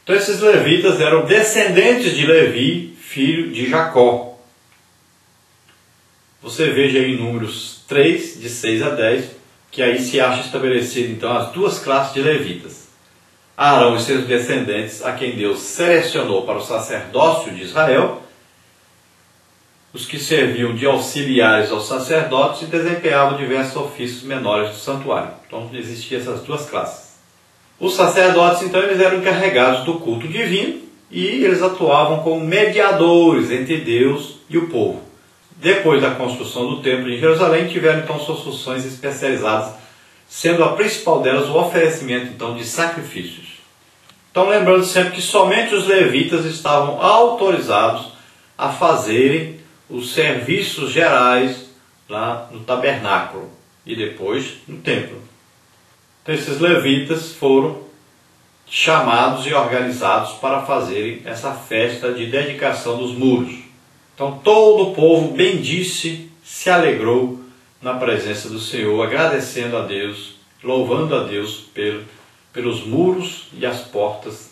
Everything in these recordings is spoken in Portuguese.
Então esses levitas eram descendentes de Levi, filho de Jacó. Você veja aí em Números 3, de 6 a 10, que aí se acha estabelecido então as duas classes de levitas. Arão e seus descendentes, a quem Deus selecionou para o sacerdócio de Israel, os que serviam de auxiliares aos sacerdotes e desempenhavam diversos ofícios menores do santuário. Então existiam essas duas classes. Os sacerdotes, então, eles eram encarregados do culto divino e eles atuavam como mediadores entre Deus e o povo. Depois da construção do templo em Jerusalém, tiveram então suas funções especializadas, sendo a principal delas o oferecimento então de sacrifícios. Então lembrando sempre que somente os levitas estavam autorizados a fazerem os serviços gerais lá no tabernáculo e depois no templo. Então esses levitas foram chamados e organizados para fazerem essa festa de dedicação dos muros. Então todo o povo bendisse, se alegrou na presença do Senhor, agradecendo a Deus, louvando a Deus pelos muros e as portas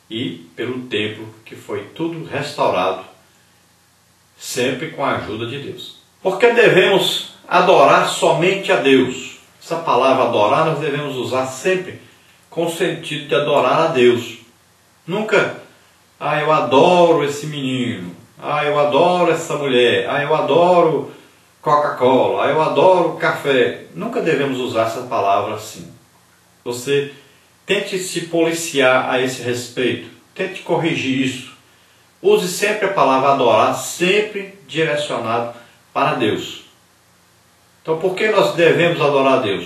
e pelo templo, que foi tudo restaurado, sempre com a ajuda de Deus. Porque devemos adorar somente a Deus. Essa palavra adorar nós devemos usar sempre com o sentido de adorar a Deus. Nunca, eu adoro esse menino, eu adoro essa mulher, eu adoro Coca-Cola, eu adoro café. Nunca devemos usar essa palavra assim. Você tente se policiar a esse respeito, tente corrigir isso. Use sempre a palavra adorar, sempre direcionado para Deus. Então por que nós devemos adorar a Deus?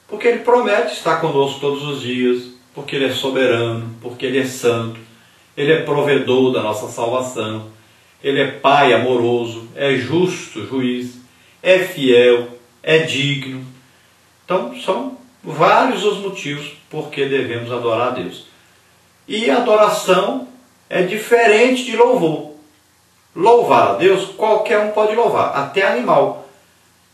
Porque Ele promete estar conosco todos os dias, porque Ele é soberano, porque Ele é santo, Ele é provedor da nossa salvação, Ele é Pai amoroso, é justo juiz, é fiel, é digno. Então são vários os motivos por que devemos adorar a Deus. E a adoração é diferente de louvor. Louvar a Deus, qualquer um pode louvar, até animal.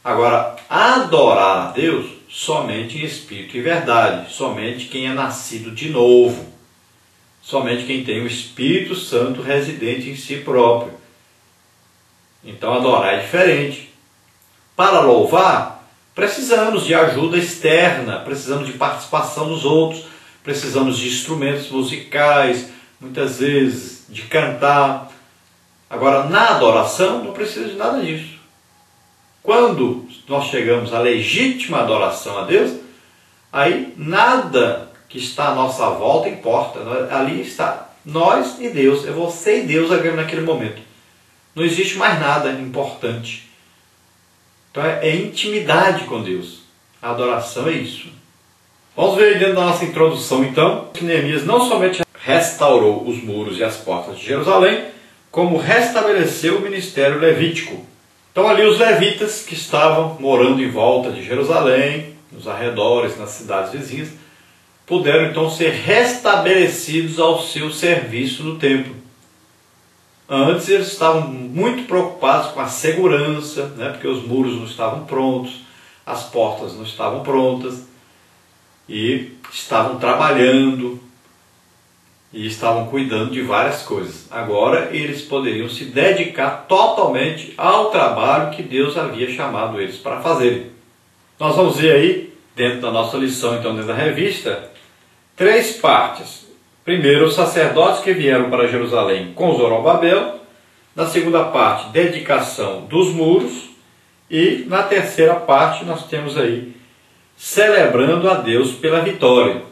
Agora, adorar a Deus, somente em espírito e verdade, somente quem é nascido de novo, somente quem tem o Espírito Santo residente em si próprio. Então adorar é diferente. Para louvar, precisamos de ajuda externa, precisamos de participação dos outros, precisamos de instrumentos musicais, muitas vezes de cantar. Agora, na adoração, não precisa de nada disso. Quando nós chegamos à legítima adoração a Deus, aí nada que está à nossa volta importa. Ali está nós e Deus, é você e Deus naquele momento. Não existe mais nada importante. Então é intimidade com Deus. A adoração é isso. Vamos ver dentro da nossa introdução então, que Neemias não somente restaurou os muros e as portas de Jerusalém, como restabeleceu o ministério levítico. Então ali os levitas que estavam morando em volta de Jerusalém, nos arredores, nas cidades vizinhas, puderam então ser restabelecidos ao seu serviço no templo. Antes eles estavam muito preocupados com a segurança, porque os muros não estavam prontos, as portas não estavam prontas, e estavam trabalhando, e estavam cuidando de várias coisas. Agora eles poderiam se dedicar totalmente ao trabalho que Deus havia chamado eles para fazerem. Nós vamos ver aí, dentro da nossa lição, então, dentro da revista, 3 partes. Primeiro, os sacerdotes que vieram para Jerusalém com Zorobabel. Na segunda parte, dedicação dos muros. E na terceira parte, nós temos aí, celebrando a Deus pela vitória.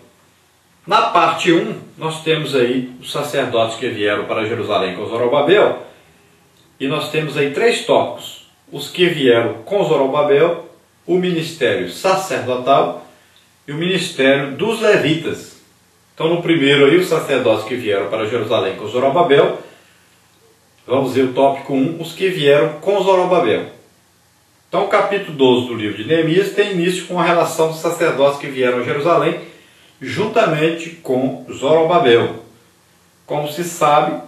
Na parte 1, nós temos aí os sacerdotes que vieram para Jerusalém com Zorobabel. E nós temos aí 3 tópicos. Os que vieram com Zorobabel, o ministério sacerdotal e o ministério dos levitas. Então no primeiro aí, os sacerdotes que vieram para Jerusalém com Zorobabel. Vamos ver o tópico 1, os que vieram com Zorobabel. Então o capítulo 12 do livro de Neemias tem início com a relação dos sacerdotes que vieram a Jerusalém juntamente com Zorobabel. Como se sabe,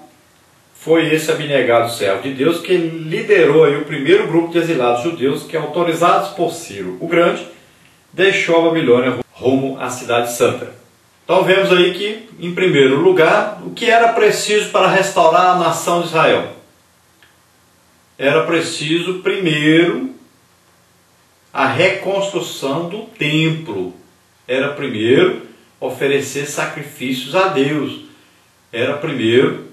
foi esse abnegado servo de Deus que liderou aí o primeiro grupo de exilados judeus que, autorizados por Ciro o Grande, deixou a Babilônia rumo à Cidade Santa. Então vemos aí que, em primeiro lugar, o que era preciso para restaurar a nação de Israel? Era preciso, primeiro, a reconstrução do templo. Era primeiro oferecer sacrifícios a Deus. Era primeiro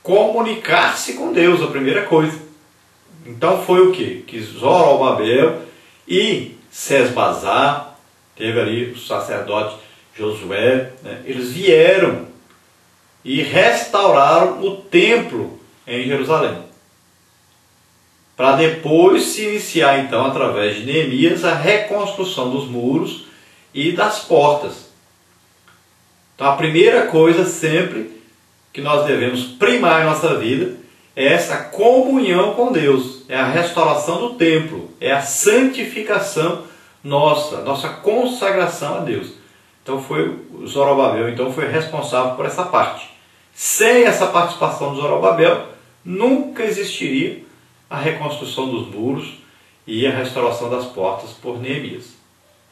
comunicar-se com Deus, a primeira coisa. Então foi o quê? Que Zorobabel e Sesbazar, teve ali o sacerdote Josué, né? Eles vieram e restauraram o templo em Jerusalém. Para depois se iniciar então, através de Neemias, a reconstrução dos muros e das portas. Então a primeira coisa sempre que nós devemos primar em nossa vida é essa comunhão com Deus, é a restauração do templo, é a santificação nossa consagração a Deus. Então o Zorobabel então foi responsável por essa parte. Sem essa participação do Zorobabel, nunca existiria a reconstrução dos muros e a restauração das portas por Neemias.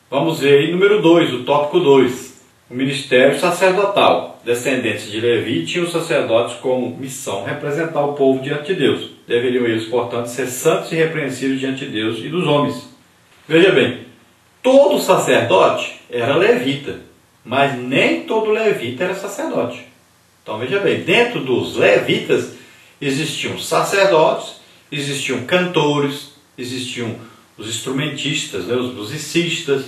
Vamos ver aí número 2, o tópico 2. O ministério sacerdotal. Descendentes de Levi tinham os sacerdotes como missão representar o povo diante de Deus. Deveriam eles, portanto, ser santos e irrepreensíveis diante de Deus e dos homens. Veja bem, todo sacerdote era levita, mas nem todo levita era sacerdote. Então veja bem, dentro dos levitas existiam sacerdotes, existiam cantores, existiam os instrumentistas, né, os musicistas,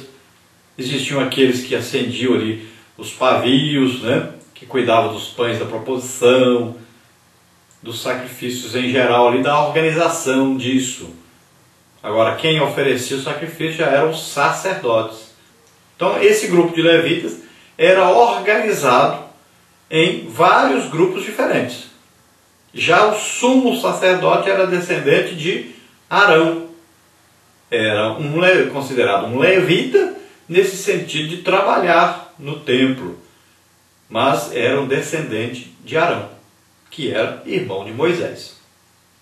existiam aqueles que acendiam ali os pavios, né, que cuidavam dos pães da proposição, dos sacrifícios em geral, ali, da organização disso. Agora, quem oferecia o sacrifício já eram os sacerdotes. Então, esse grupo de levitas era organizado em vários grupos diferentes. Já o sumo sacerdote era descendente de Arão. Era considerado um levita nesse sentido de trabalhar no templo. Mas era um descendente de Arão, que era irmão de Moisés.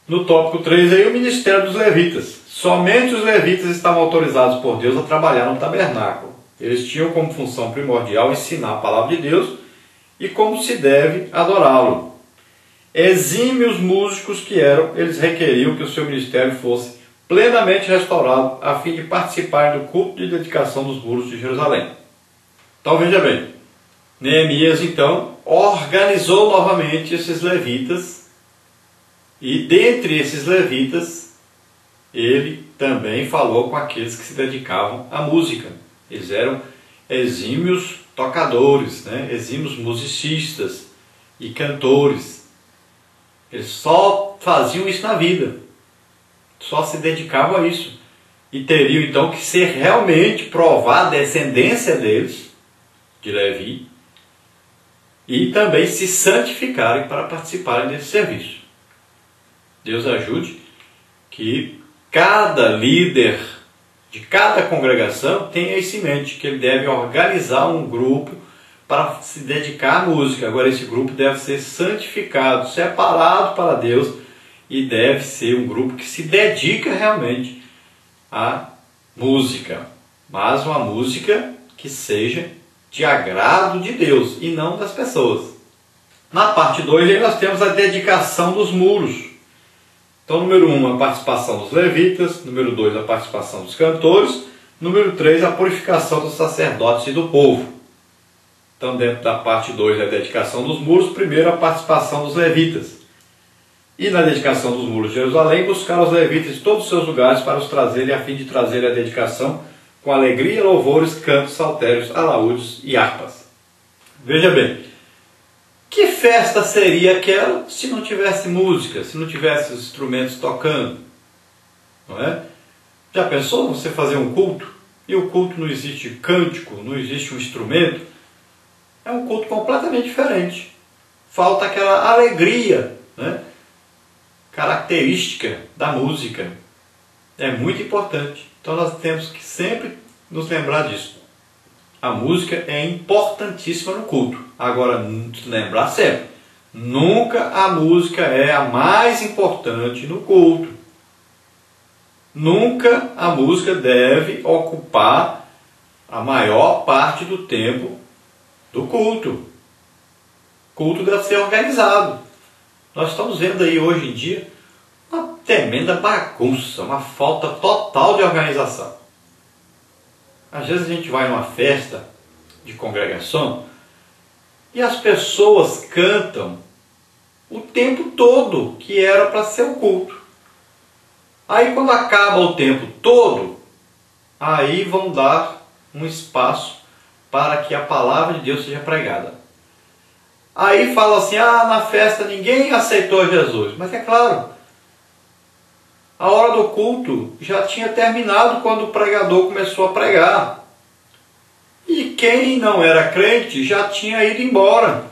No tópico 3 aí, o ministério dos levitas. Somente os levitas estavam autorizados por Deus a trabalhar no tabernáculo. Eles tinham como função primordial ensinar a palavra de Deus e como se deve adorá-lo. Exímios músicos que eram, eles requeriam que o seu ministério fosse plenamente restaurado a fim de participarem do culto de dedicação dos muros de Jerusalém. Então veja bem, Neemias então organizou novamente esses levitas e dentre esses levitas ele também falou com aqueles que se dedicavam à música. Eles eram exímios tocadores, né? Exímios musicistas e cantores. Eles só faziam isso na vida, só se dedicavam a isso. E teriam então que ser realmente provar a descendência deles, de Levi, e também se santificarem para participarem desse serviço. Deus ajude que cada líder de cada congregação tenha isso em mente, que ele deve organizar um grupo para se dedicar à música. Agora esse grupo deve ser santificado, separado para Deus, e deve ser um grupo que se dedica realmente à música, mas uma música que seja de agrado de Deus e não das pessoas. Na parte 2 aí nós temos a dedicação dos muros. Então, número 1, a participação dos levitas. Número 2, a participação dos cantores. Número 3, a purificação dos sacerdotes e do povo. Então, dentro da parte 2, a dedicação dos muros. Primeiro, a participação dos levitas. E na dedicação dos muros de Jerusalém, buscar os levitas de todos os seus lugares para os trazerem, a fim de trazer a dedicação com alegria, louvores, cantos, saltérios, alaúdes e harpas. Veja bem, que festa seria aquela se não tivesse música, se não tivesse os instrumentos tocando? Não é? Já pensou você fazer um culto e o culto não existe cântico, não existe um instrumento? É um culto completamente diferente. Falta aquela alegria, né, característica da música. É muito importante. Então nós temos que sempre nos lembrar disso. A música é importantíssima no culto. Agora, lembrar sempre, nunca a música é a mais importante no culto. Nunca a música deve ocupar a maior parte do tempo do culto. O culto deve ser organizado. Nós estamos vendo aí hoje em dia uma tremenda bagunça, uma falta total de organização. Às vezes a gente vai numa festa de congregação e as pessoas cantam o tempo todo que era para ser o culto. Aí quando acaba o tempo todo, aí vão dar um espaço para que a palavra de Deus seja pregada. Aí fala assim, na festa ninguém aceitou Jesus. Mas é claro, a hora do culto já tinha terminado quando o pregador começou a pregar. E quem não era crente já tinha ido embora.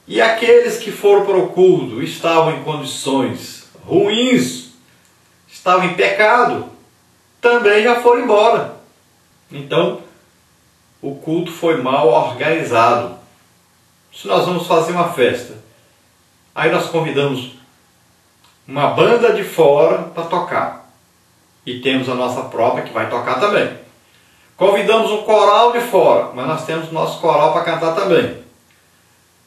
E aqueles que foram para o culto estavam em condições ruins, estavam em pecado, também já foram embora. Então, o culto foi mal organizado. Se nós vamos fazer uma festa, aí nós convidamos uma banda de fora para tocar. E temos a nossa própria que vai tocar também. Convidamos um coral de fora, mas nós temos o nosso coral para cantar também.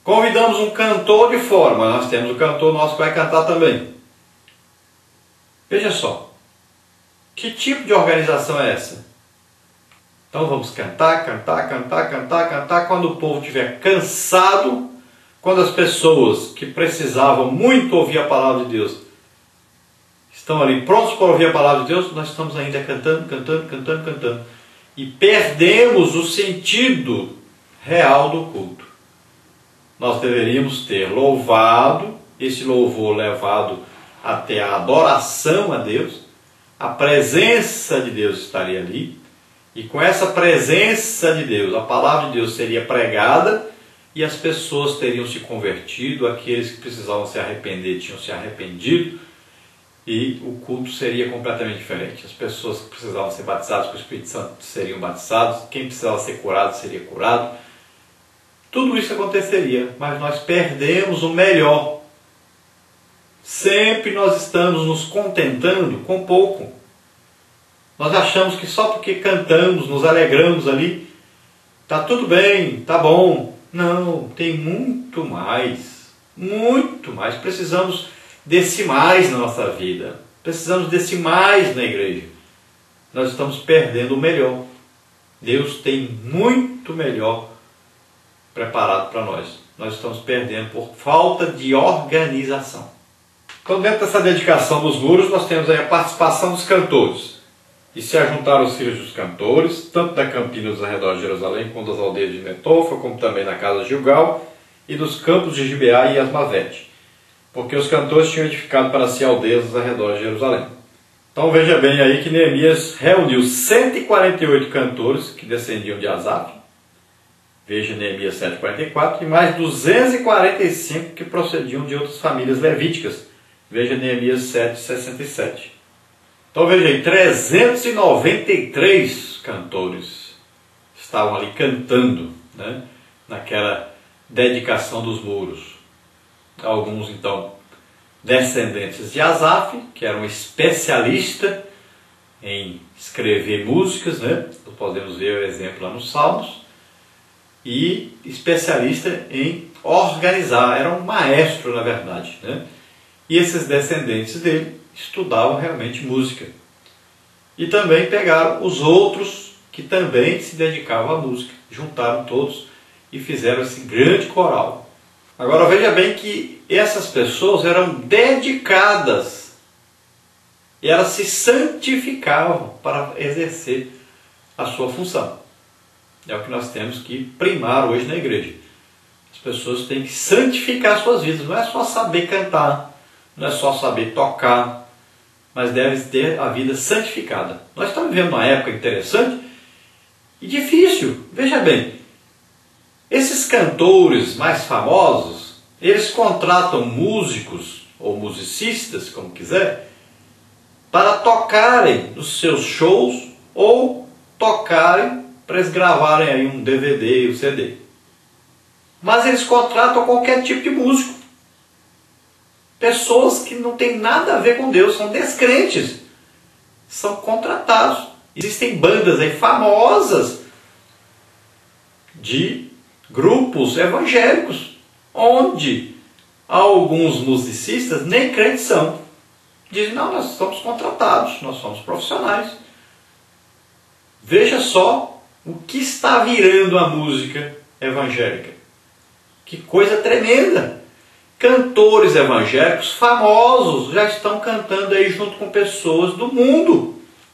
Convidamos um cantor de fora, mas nós temos o cantor nosso que vai cantar também. Veja só, que tipo de organização é essa? Então vamos cantar. Quando o povo estiver cansado, quando as pessoas que precisavam muito ouvir a palavra de Deus estão ali prontos para ouvir a palavra de Deus, nós estamos ainda cantando. E perdemos o sentido real do culto. Nós deveríamos ter louvado, esse louvor levado até a adoração a Deus, a presença de Deus estaria ali, e com essa presença de Deus, a palavra de Deus seria pregada, e as pessoas teriam se convertido, aqueles que precisavam se arrepender tinham se arrependido, e o culto seria completamente diferente. As pessoas que precisavam ser batizadas com o Espírito Santo seriam batizados, quem precisava ser curado seria curado. Tudo isso aconteceria, mas nós perdemos o melhor. Sempre nós estamos nos contentando com pouco. Nós achamos que só porque cantamos, nos alegramos ali, está tudo bem, está bom. Não, tem muito mais. Muito mais. Precisamos desse mais na nossa vida. Precisamos desse mais na igreja. Nós estamos perdendo o melhor. Deus tem muito melhor preparado para nós. Nós estamos perdendo por falta de organização. Então, dentro dessa dedicação dos muros, nós temos aí a participação dos cantores. E se ajuntaram os filhos dos cantores, tanto da Campina dos arredores de Jerusalém, como das aldeias de Netofa, como também na casa de Gilgal, e dos campos de Gibeá e Asmavete, porque os cantores tinham edificado para si aldeias dos arredores de Jerusalém. Então veja bem aí que Neemias reuniu 148 cantores que descendiam de Asaf, veja Neemias 7,44, e mais 245 que procediam de outras famílias levíticas, veja Neemias 7,67. Então veja aí, 393 cantores estavam ali cantando, né, naquela dedicação dos muros. Alguns então descendentes de Asaf, que era um especialista em escrever músicas, né? Podemos ver o exemplo lá nos Salmos, e especialista em organizar, era um maestro na verdade, né? E esses descendentes dele estudavam realmente música. E também pegaram os outros que também se dedicavam à música, juntaram todos e fizeram esse grande coral. Agora veja bem que essas pessoas eram dedicadas e elas se santificavam para exercer a sua função. É o que nós temos que primar hoje na igreja. As pessoas têm que santificar suas vidas, não é só saber cantar, não é só saber tocar, mas deve ter a vida santificada. Nós estamos vivendo uma época interessante e difícil. Veja bem, esses cantores mais famosos, eles contratam músicos ou musicistas, como quiser, para tocarem nos seus shows ou tocarem para eles gravarem aí um DVD, um CD. Mas eles contratam qualquer tipo de músico. Pessoas que não têm nada a ver com Deus, são descrentes, são contratados. Existem bandas aí famosas de grupos evangélicos, onde alguns musicistas nem crentes são. Dizem, não, nós somos contratados, nós somos profissionais. Veja só o que está virando a música evangélica. Que coisa tremenda! Cantores evangélicos famosos já estão cantando aí junto com pessoas do mundo.